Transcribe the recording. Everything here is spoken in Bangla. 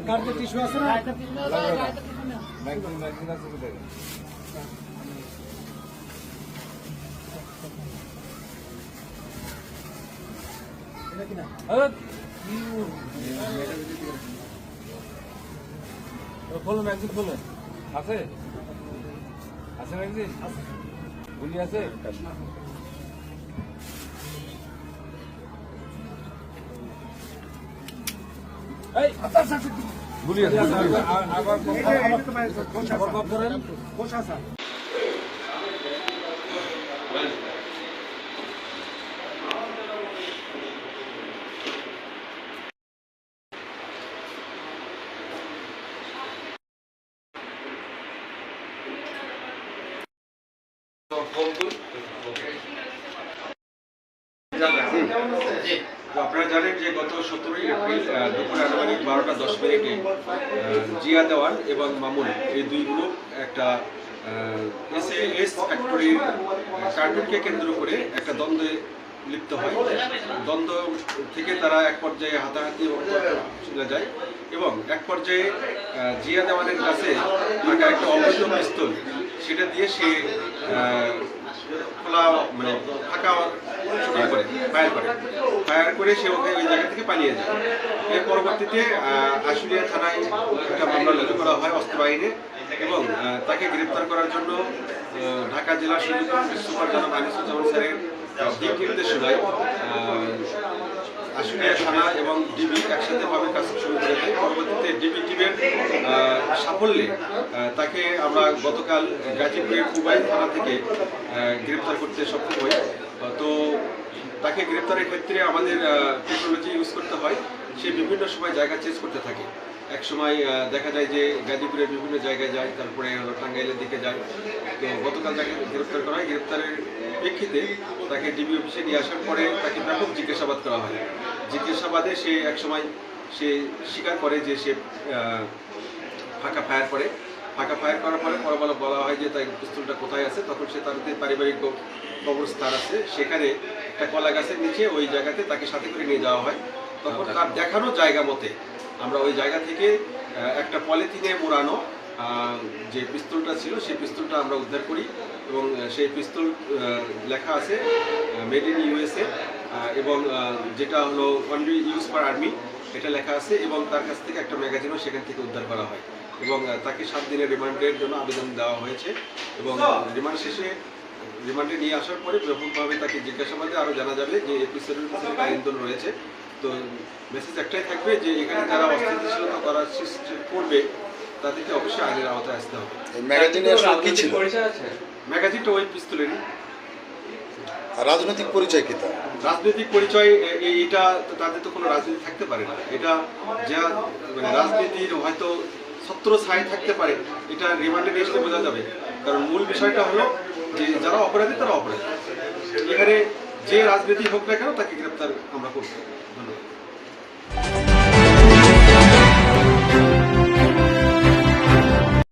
গাড়িতে টিস্যু আছে না? খোলো ম্যাগজিন খোলো। আছে আছে ম্যাগজিন গুলি আছে। গুলি আছে আবার করেন। আপনারা জানেন যে গত 17 এপ্রিল দুপুর আনুমানিক 12:10 জিয়া দেওয়ান এবং মামুন এই দুই গ্রুপ একটা SAS ফ্যাক্টরির কার্টুনকে কেন্দ্র করে একটা দ্বন্দ্বে লিপ্ত হয়। দ্বন্দ্ব থেকে তারা এক পর্যায়ে হাতাহাতি চলে যায় এবং এক পর্যায়ে জিয়া দেওয়ানের কাছে থাকা একটা অবৈধ পিস্তল সেটা দিয়ে সে খোলা মানে ফাঁকা করে ফায়ার করে সে ওকে ওই জায়গা থেকে পালিয়ে যায়। এর পরবর্তীতে আশুলিয়া থানায় একটা মামলা রুজু করা হয় অস্ত্র আইনে এবং তাকে গ্রেপ্তার করার জন্য ঢাকা জেলা পুলিশ সুপার জনাব আনিসুজ্জামান স্যারের দিক নির্দেশনায় আশুলিয়া থানা এবং ডিবি একসাথে ভাবে কাজ শুরু করে দেয়। পরবর্তীতে ডিবি টিমের সাফল্যে তাকে আমরা গতকাল গাজীপুরের কুবাই থানা থেকে গ্রেপ্তার করতে সক্ষম হই। তো তাকে গ্রেপ্তারের ক্ষেত্রে আমাদের টেকনোলজি ইউজ করতে হয়। সে বিভিন্ন সময় জায়গা চেঞ্জ করতে থাকে। এক সময় দেখা যায় যে গাজীপুরের বিভিন্ন জায়গায় যায়, তারপরে হলো টাঙ্গাইলের দিকে যায়। তো গতকাল তাকে গ্রেপ্তার করা হয়। গ্রেপ্তারের প্রেক্ষিতে তাকে ডিবি অফিসে নিয়ে আসার পরে তাকে ব্যাপক জিজ্ঞাসাবাদ করা হয়। জিজ্ঞাসাবাদে সে এক সময় সে স্বীকার করে যে সে ফাঁকা ফায়ার করার পরে বলা হয় যে তার পিস্তলটা কোথায় আছে। তখন সে তার পারিবারিক কবরস্থান আছে, সেখানে একটা কলা গাছের নিচে ওই জায়গাতে তাকে সাথে করে নিয়ে যাওয়া হয়। তখন তার দেখানো জায়গা মতে আমরা ওই জায়গা থেকে একটা পলিথিনে মোড়ানো যে পিস্তলটা ছিল সেই পিস্তলটা আমরা উদ্ধার করি এবং সেই পিস্তল লেখা আছে মেড ইন USA এবং যেটা হলো অনলি ইউজ ফর আর্মি এটা লেখা আছে এবং তার কাছ থেকে একটা ম্যাগাজিনও সেখান থেকে উদ্ধার করা হয় এবং তাকে 7 দিনের রিমান্ডের জন্য আবেদন দেওয়া হয়েছে এবং রিমান্ড শেষে রিমান্ডে নিয়ে আসার পরে ব্যাপকভাবে তাকে জিজ্ঞাসাবাদে আরও জানা যাবে যে এপিসোডের পিছনে আইনদল রয়েছে। তো মেসেজ একটাই থাকবে যে এখানে যারা অস্থিতিশীলতা করার সৃষ্টি করবে তাদেরকে অবশ্যই আইনের আওতায় আসতে হবে। ম্যাগাজিনটা ওই পিস্তলেরই। রাজনৈতিক পরিচয় কি তার? রাজনৈতিক পরিচয় এটা তাদের তো কোনো রাজনীতি থাকতে পারে না। এটা যা মানে রাজনীতির হয়তো ছত্র ছায় থাকতে পারে, এটা রিমান্ডে নিয়ে আসলে বোঝা যাবে। কারণ মূল বিষয়টা হলো যে যারা অপরাধী তারা অপরাধী, এখানে যে রাজনীতি হোক না কেন তাকে গ্রেপ্তার আমরা করব। ধন্যবাদ।